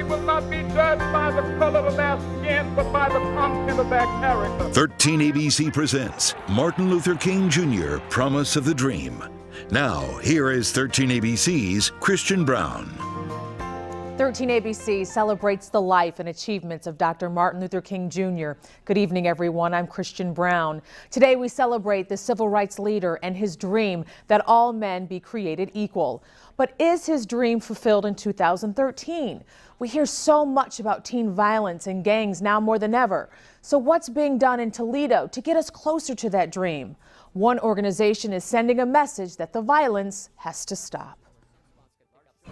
will not be judged by the color of their skin, but by the content of their character. 13 ABC presents Martin Luther King Jr., Promise of the Dream. Now, here is 13 ABC's Christian Brown. 13 ABC celebrates the life and achievements of Dr. Martin Luther King Jr. Good evening, everyone. I'm Christian Brown. Today we celebrate the civil rights leader and his dream that all men be created equal. But is his dream fulfilled in 2013? We hear so much about teen violence and gangs now more than ever. So what's being done in Toledo to get us closer to that dream? One organization is sending a message that the violence has to stop.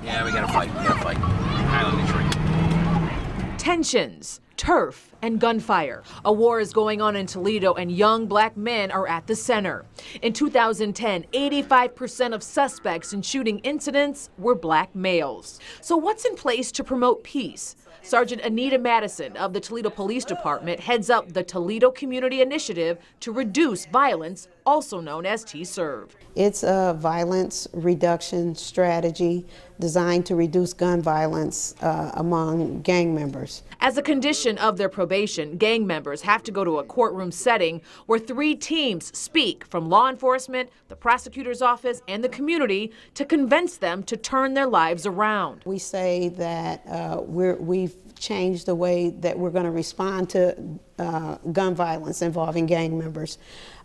Yeah, we gotta fight. Highland Tree. Tensions, turf, and gunfire. A war is going on in Toledo, and young black men are at the center. In 2010, 85% of suspects in shooting incidents were black males. So what's in place to promote peace? Sergeant Anita Madison of the Toledo Police Department heads up the Toledo Community Initiative to Reduce Violence, also known as T-Serve. It's a violence reduction strategy designed to reduce gun violence among gang members. As a condition of their probation, gang members have to go to a courtroom setting where 3 teams speak from law enforcement, the prosecutor's office, and the community to convince them to turn their lives around. We say that we've changed the way that we're going to respond to gun violence involving gang members.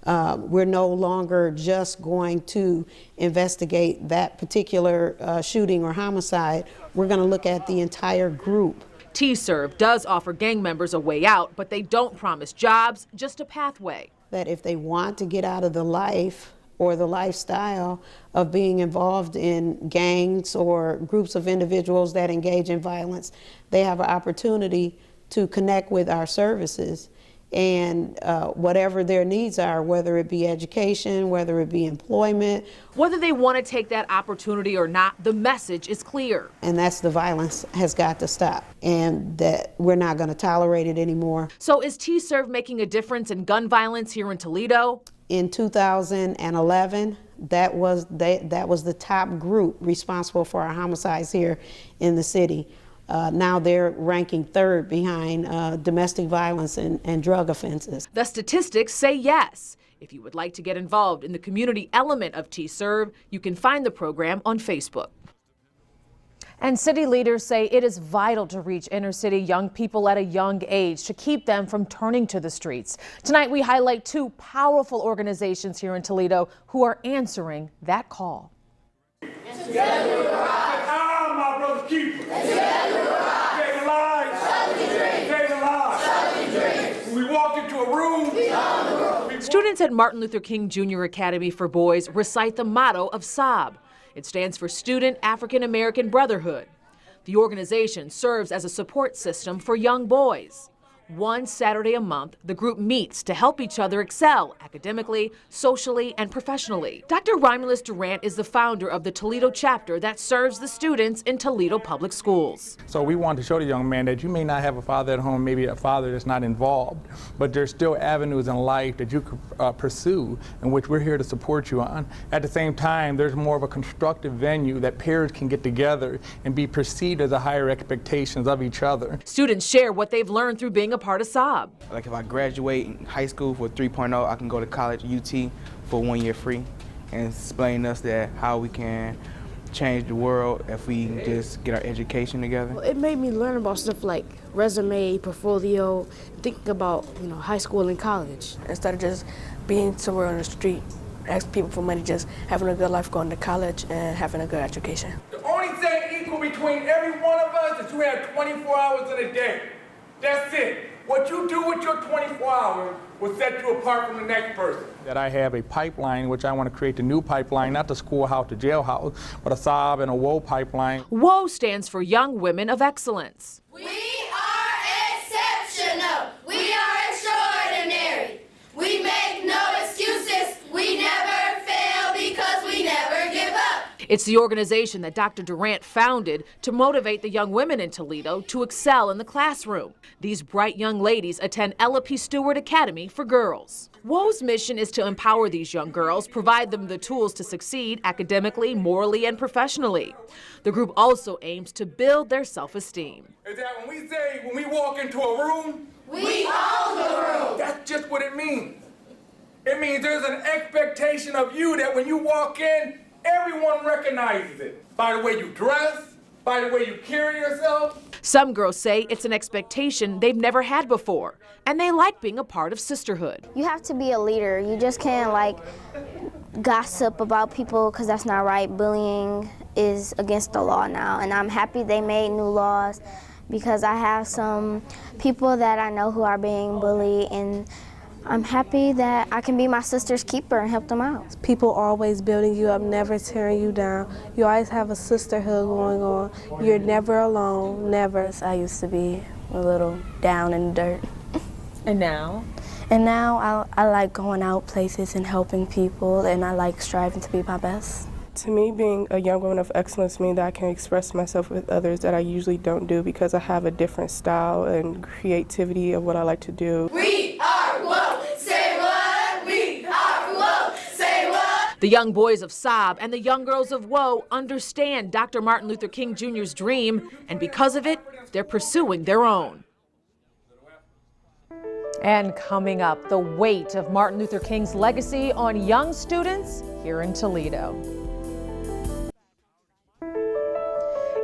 We're no longer just going to investigate that particular shooting or homicide. We're going to look at the entire group. T-Serve does offer gang members a way out, but they don't promise jobs, just a pathway. That if they want to get out of the life or the lifestyle of being involved in gangs or groups of individuals that engage in violence, they have an opportunity to connect with our services. And whatever their needs are, whether it be education, whether it be employment. Whether they want to take that opportunity or not, the message is clear. And that's the violence has got to stop, and that we're not going to tolerate it anymore. So is T-Serve making a difference in gun violence here in Toledo? In 2011, that was the top group responsible for our homicides here in the city. Now they're ranking 3rd behind domestic violence and drug offenses. The statistics say yes. If you would like to get involved in the community element of T-Serve, you can find the program on Facebook. And city leaders say it is vital to reach inner city young people at a young age to keep them from turning to the streets. Tonight we highlight 2 powerful organizations here in Toledo who are answering that call. Together we rise. My brother's keeper. Together we rise. Save lives. Save lives. When we walk into a room, beyond the room. Students at Martin Luther King Jr. Academy for Boys recite the motto of SAB. It stands for Student African American Brotherhood. The organization serves as a support system for young boys. One Saturday a month, the group meets to help each other excel academically, socially, and professionally. Dr. Romulus Durant is the founder of the Toledo chapter that serves the students in Toledo Public Schools. So we want to show the young man that you may not have a father at home, maybe a father that's not involved, but there's still avenues in life that you could pursue, in which we're here to support you on. At the same time, there's more of a constructive venue that parents can get together and be perceived as a higher expectations of each other. Students share what they've learned through being a part of SAB. Like if I graduate in high school for 3.0, I can go to college, UT, for 1 year free, and explain us that how we can change the world if we just get our education together. It made me learn about stuff like resume, portfolio, thinking about high school and college. Instead of just being somewhere on the street, asking people for money, just having a good life, going to college, and having a good education. The only thing equal between every one of us is you have 24 hours in a day. That's it. What you do with your 24 hours will set you apart from the next person. That I have a pipeline, which I want to create the new pipeline, not the schoolhouse to jailhouse, but a SAB and a WOE pipeline. WOE stands for Young Women of Excellence. We are exceptional. We are extraordinary. We make no excuses. We never fail because we never give up. It's the organization that Dr. Durant founded to motivate the young women in Toledo to excel in the classroom. These bright young ladies attend Ella P. Stewart Academy for Girls. WO's mission is to empower these young girls, provide them the tools to succeed academically, morally, and professionally. The group also aims to build their self-esteem. Is that when we walk into a room, We own the room. that's just what it means. It means there's an expectation of you that when you walk in, everyone recognizes it. By the way you dress, by the way you carry yourself. Some girls say it's an expectation they've never had before, and they like being a part of sisterhood. You have to be a leader. You just can't gossip about people because that's not right. Bullying is against the law now, and I'm happy they made new laws because I have some people that I know who are being bullied, and I'm happy that I can be my sister's keeper and help them out. People are always building you up, never tearing you down. You always have a sisterhood going on. You're never alone, never. I used to be a little down in the dirt. And now? And now I like going out places and helping people, and I like striving to be my best. To me, being a young woman of excellence means that I can express myself with others that I usually don't do because I have a different style and creativity of what I like to do. We are WO. Say what? We are WO. Say what? The young boys of Saab and the young girls of WO understand Dr. Martin Luther King Jr.'s dream, and because of it, they're pursuing their own. And coming up, the weight of Martin Luther King's legacy on young students here in Toledo.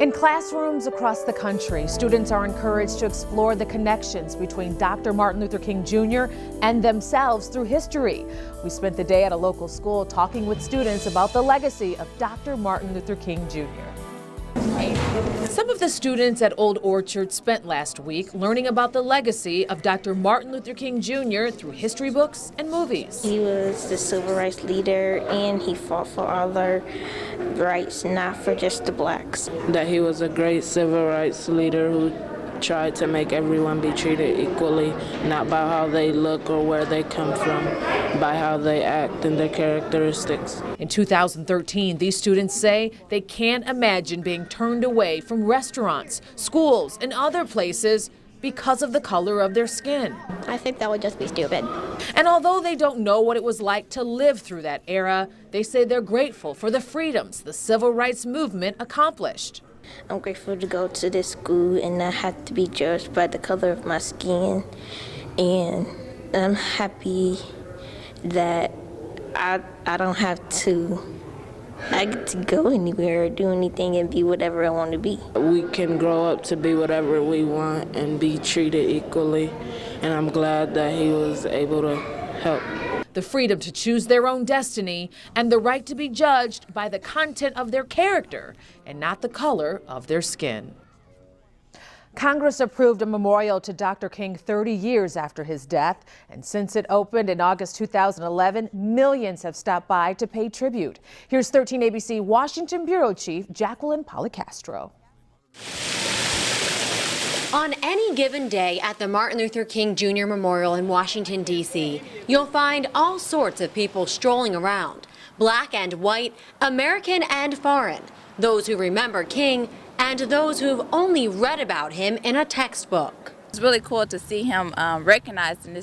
In classrooms across the country, students are encouraged to explore the connections between Dr. Martin Luther King Jr. and themselves through history. We spent the day at a local school talking with students about the legacy of Dr. Martin Luther King Jr. Some of the students at Old Orchard spent last week learning about the legacy of Dr. Martin Luther King Jr. through history books and movies. He was the civil rights leader, and he fought for all our rights, not for just the blacks. That he was a great civil rights leader who tried to make everyone be treated equally, not by how they look or where they come from, by how they act and their characteristics. In 2013, these students say they can't imagine being turned away from restaurants, schools, and other places because of the color of their skin. I think that would just be stupid. And although they don't know what it was like to live through that era, they say they're grateful for the freedoms the civil rights movement accomplished. I'm grateful to go to this school and not have to be judged by the color of my skin. And I'm happy that I don't have to. I get to go anywhere or do anything and be whatever I want to be. We can grow up to be whatever we want and be treated equally. And I'm glad that he was able to help. The freedom to choose their own destiny and the right to be judged by the content of their character and not the color of their skin. Congress approved a memorial to Dr. King 30 years after his death, and since it opened in August 2011, millions have stopped by to pay tribute. Here's 13 ABC Washington Bureau Chief Jacqueline Policastro. On any given day at the Martin Luther King Jr. Memorial in Washington, D.C., you'll find all sorts of people strolling around, black and white, American and foreign, those who remember King and those who've only read about him in a textbook. It's really cool to see him recognized in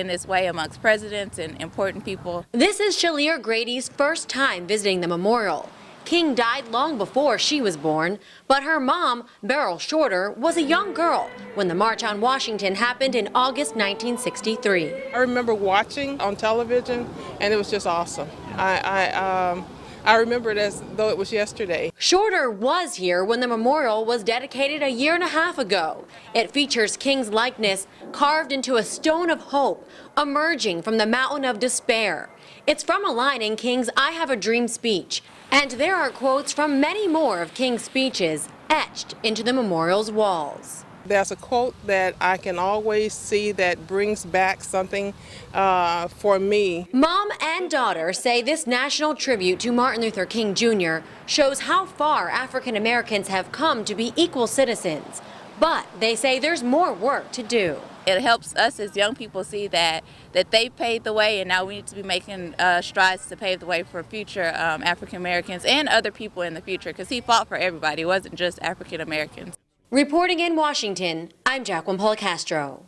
this way amongst presidents and important people. This is Shalir Grady's first time visiting the memorial. King died long before she was born, but her mom, Beryl Shorter, was a young girl when the March on Washington happened in August 1963. I remember watching on television, and it was just awesome. I remember it as though it was yesterday. Shorter was here when the memorial was dedicated a year and a half ago. It features King's likeness carved into a stone of hope, emerging from the mountain of despair. It's from a line in King's I Have a Dream speech. And there are quotes from many more of King's speeches etched into the memorial's walls. There's a quote that I can always see that brings back something for me. Mom and daughter say this national tribute to Martin Luther King Jr. shows how far African Americans have come to be equal citizens. But they say there's more work to do. it helps us as young people see that they paved the way, and now we need to be making strides to pave the way for future African Americans and other people in the future, because he fought for everybody. It wasn't just African Americans. Reporting in Washington, I'm Jacqueline Policastro.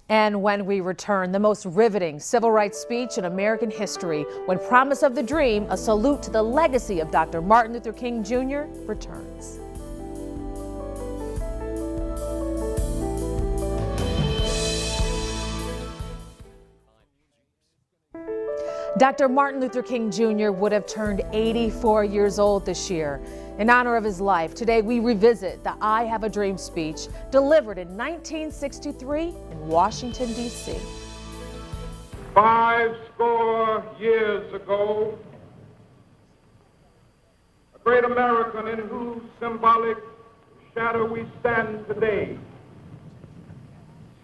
And when we return, the most riveting civil rights speech in American history, when Promise of the Dream, a salute to the legacy of Dr. Martin Luther King Jr., returns. Dr. Martin Luther King Jr. would have turned 84 years old this year. In honor of his life, today we revisit the I Have a Dream speech delivered in 1963 in Washington, D.C. 50 years ago, a great American in whose symbolic shadow we stand today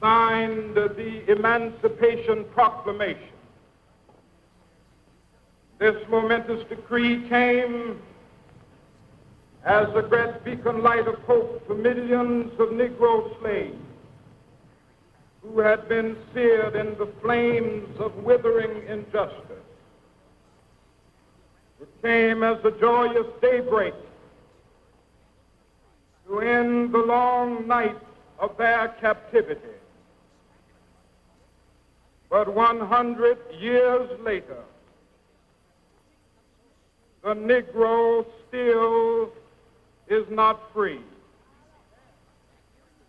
signed the Emancipation Proclamation. This momentous decree came as a great beacon light of hope for millions of Negro slaves who had been seared in the flames of withering injustice. It came as a joyous daybreak to end the long night of their captivity. But 100 years later, the Negro still is not free.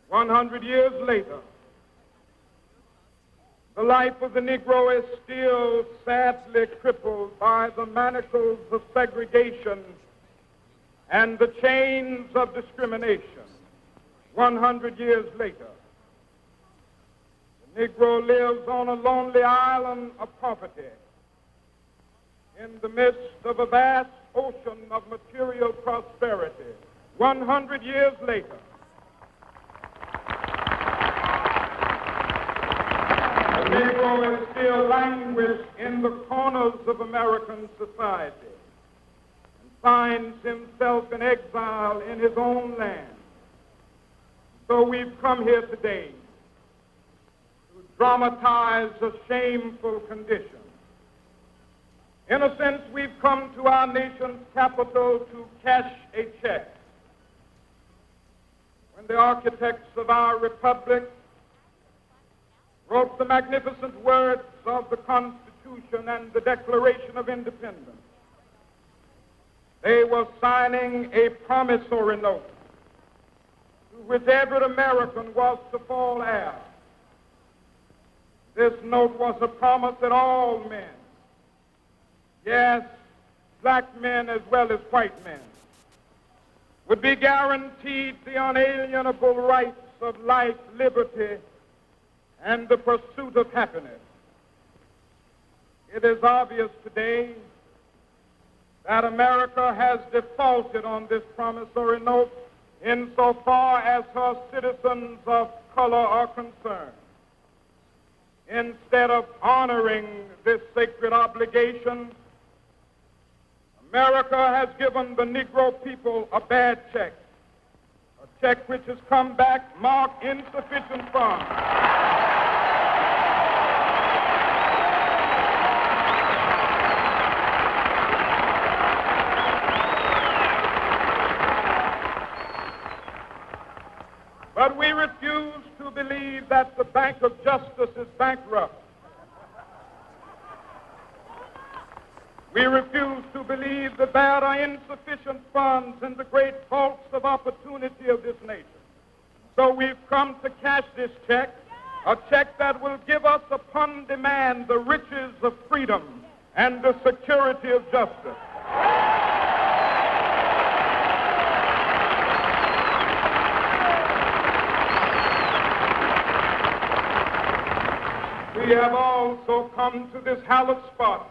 100 years later, the life of the Negro is still sadly crippled by the manacles of segregation and the chains of discrimination. 100 years later, the Negro lives on a lonely island of poverty in the midst of a vast ocean of material prosperity. 100 years later, the Negro is still languished in the corners of American society and finds himself in exile in his own land. So we've come here today to dramatize a shameful condition. In a sense, we've come to our nation's capital to cash a check. When the architects of our republic wrote the magnificent words of the Constitution and the Declaration of Independence, they were signing a promissory note to which every American was to fall heir. This note was a promise that all men, yes, black men as well as white men, would be guaranteed the unalienable rights of life, liberty, and the pursuit of happiness. It is obvious today that America has defaulted on this promissory note insofar as her citizens of color are concerned. Instead of honoring this sacred obligation, America has given the Negro people a bad check, a check which has come back marked insufficient funds. But we refuse to believe that the Bank of Justice is bankrupt. We refuse to believe that there are insufficient funds in the great vaults of opportunity of this nation. So we've come to cash this check, a check that will give us upon demand the riches of freedom and the security of justice. We have also come to this hallowed spot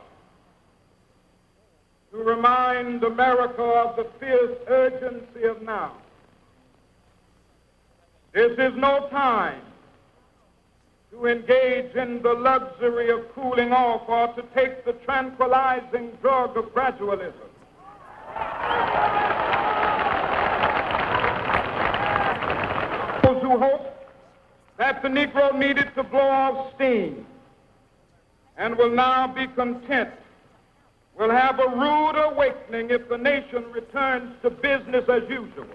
to remind America of the fierce urgency of now. This is no time to engage in the luxury of cooling off or to take the tranquilizing drug of gradualism. Those who hope that the Negro needed to blow off steam and will now be content, will have a rude awakening if the nation returns to business as usual.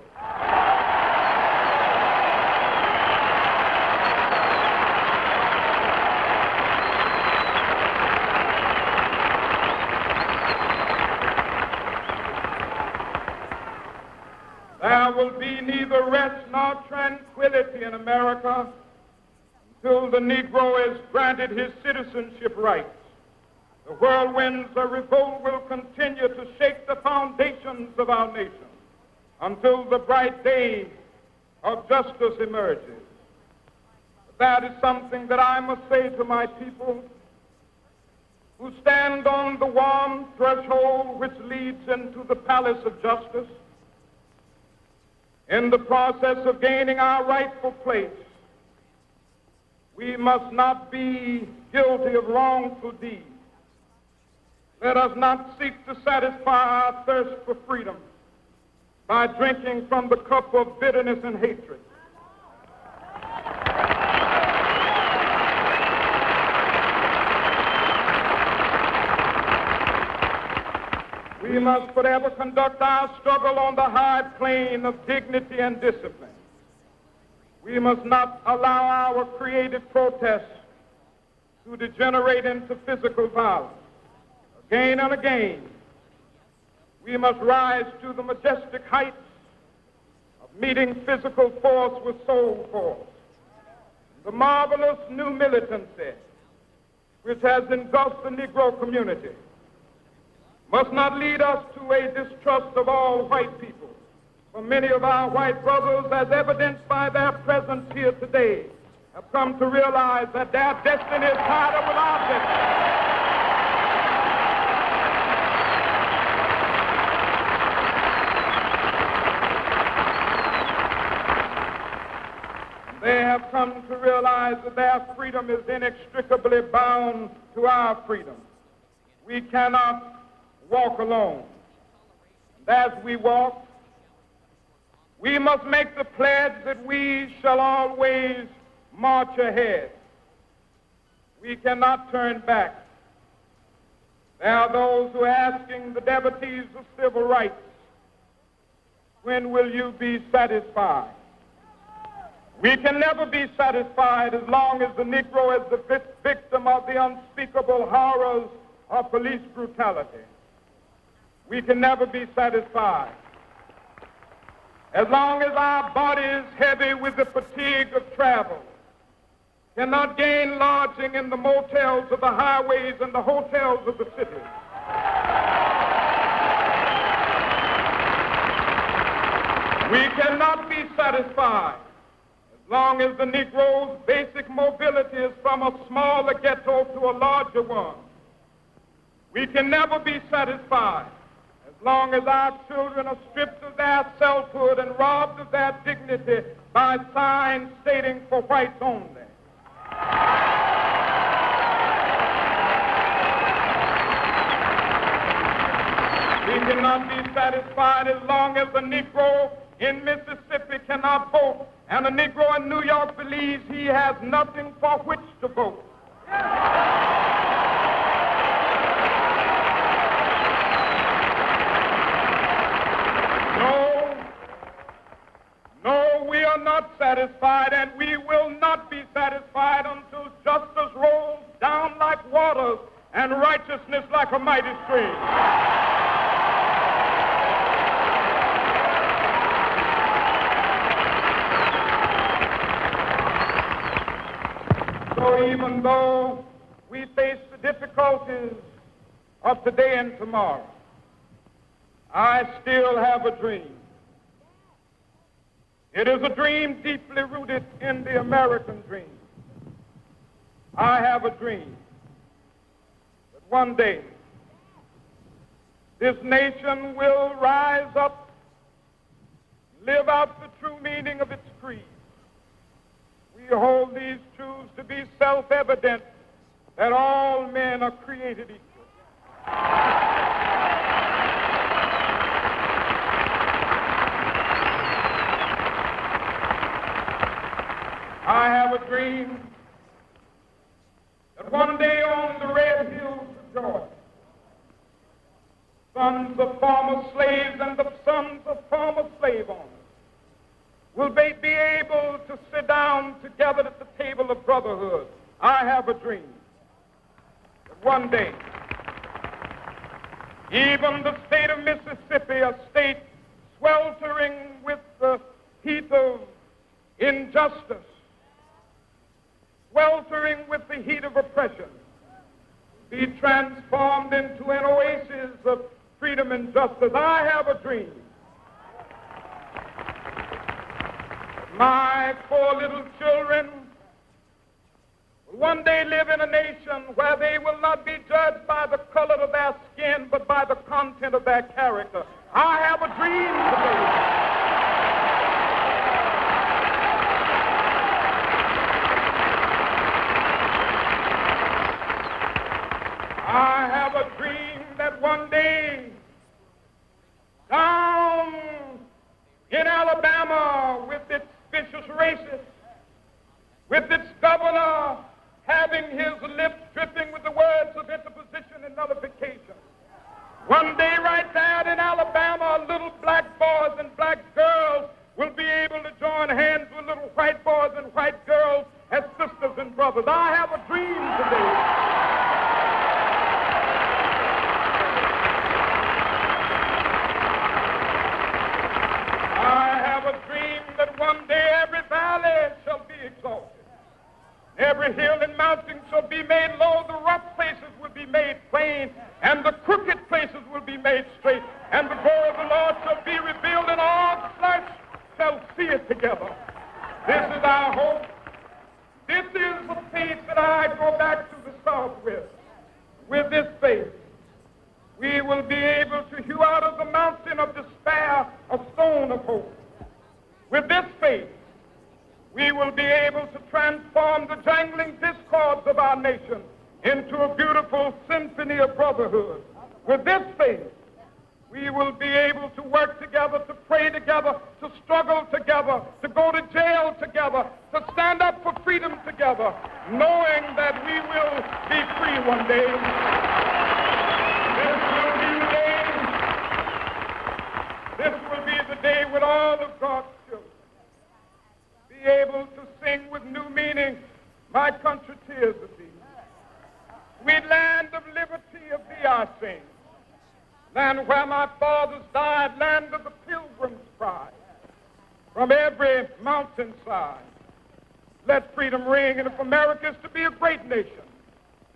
There will be neither rest nor tranquility in America until the Negro is granted his citizenship rights. The whirlwinds of revolt will continue to shake the foundations of our nation until the bright day of justice emerges. But that is something that I must say to my people who stand on the warm threshold which leads into the palace of justice. In the process of gaining our rightful place, we must not be guilty of wrongful deeds. Let us not seek to satisfy our thirst for freedom by drinking from the cup of bitterness and hatred. We must forever conduct our struggle on the high plane of dignity and discipline. We must not allow our creative protests to degenerate into physical violence. Again and again, we must rise to the majestic heights of meeting physical force with soul force. The marvelous new militancy which has engulfed the Negro community must not lead us to a distrust of all white people. For many of our white brothers, as evidenced by their presence here today, have come to realize that their destiny is tied up with our destiny. They have come to realize that their freedom is inextricably bound to our freedom. We cannot walk alone. And as we walk, we must make the pledge that we shall always march ahead. We cannot turn back. There are those who are asking the devotees of civil rights, when will you be satisfied? We can never be satisfied as long as the Negro is the victim of the unspeakable horrors of police brutality. We can never be satisfied as long as our bodies, heavy with the fatigue of travel, cannot gain lodging in the motels of the highways and the hotels of the cities. We cannot be satisfied as long as the Negro's basic mobility is from a smaller ghetto to a larger one. We can never be satisfied as long as our children are stripped of their selfhood and robbed of their dignity by signs stating for whites only. We cannot be satisfied as long as the Negro in Mississippi cannot vote and the Negro in New York believes he has nothing for which to vote. No, we are not satisfied, and we will not be satisfied until justice rolls down like waters and righteousness like a mighty stream. So even though we face the difficulties of today and tomorrow, I still have a dream. It is a dream deeply rooted in the American dream. I have a dream that one day this nation will rise up, live out the true meaning of its creed. We hold these truths to be self-evident that all men are created equal. I have a a dream that one day on the red hills of Georgia, sons of former slaves and the sons of former slave owners will be able to sit down together at the table of brotherhood. I have a dream that one day, even the state of Mississippi, a state sweltering with the heat of injustice, sweltering with the heat of oppression, be transformed into an oasis of freedom and justice. I have a dream. My 4 little children will one day live in a nation where they will not be judged by the color of their skin, but by the content of their character. I have a dream today. I have a dream that one day, down in Alabama, with its vicious racists, with its governor having his lips dripping with the words of interposition and nullification, one day right there in Alabama, little black boys and black girls will be able to join hands with little white boys and white girls as sisters and brothers. I have a dream today. One day every valley shall be exalted. Every hill and mountain shall be made low. The rough places will be made plain, and the crooked places will be made straight. And the glory of the Lord shall be revealed, and all flesh shall see it together. This is our hope. This is the faith that I go back to the South with. With this faith, we will be able to hew out of the mountain of despair a stone of hope. With this faith, we will be able to transform the jangling discords of our nation into a beautiful symphony of brotherhood. With this faith, we will be able to work together, to pray together, to struggle together, to go to jail together, to stand up for freedom together, knowing that we will be free one day. This will be the day when all of God's children be able to sing with new meaning, my country tears of thee. Sweet land of liberty of thee I sing. Land where my fathers died, land of the pilgrim's pride. From every mountainside, let freedom ring. And if America is to be a great nation,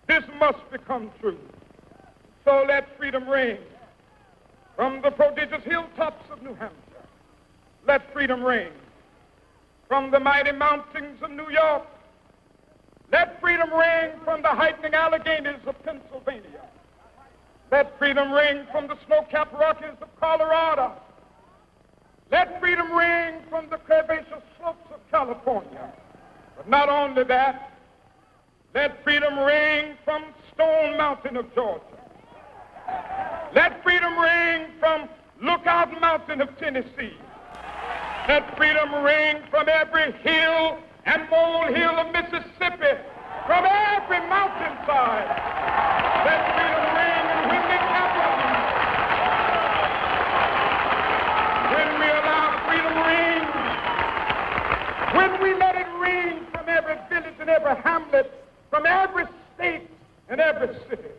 this must become true. So let freedom ring. From the prodigious hilltops of New Hampshire, let freedom ring. From the mighty mountains of New York, let freedom ring. From the heightening Alleghanies of Pennsylvania, let freedom ring. From the snow-capped Rockies of Colorado, let freedom ring. From the curvaceous slopes of California. But not only that, let freedom ring from Stone Mountain of Georgia. Let freedom ring from Lookout Mountain of Tennessee. Let freedom ring from every hill and molehill of Mississippi, from every mountainside. Let freedom ring, and when they capital, when we allow freedom ring, when we let it ring from every village and every hamlet, from every state and every city,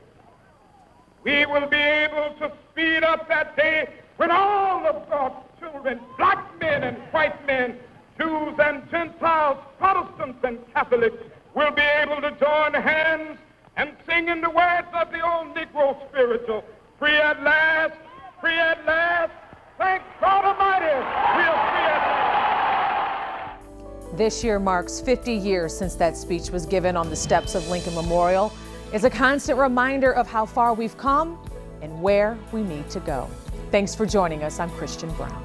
we will be able to speed up that day when all of God's children, black men and white men, Jews and Gentiles, Protestants and Catholics, will be able to join hands and sing in the words of the old Negro spiritual, free at last, free at last, thank God Almighty, we are free at last. This year marks 50 years since that speech was given on the steps of Lincoln Memorial. It's a constant reminder of how far we've come and where we need to go. Thanks for joining us. I'm Christian Brown.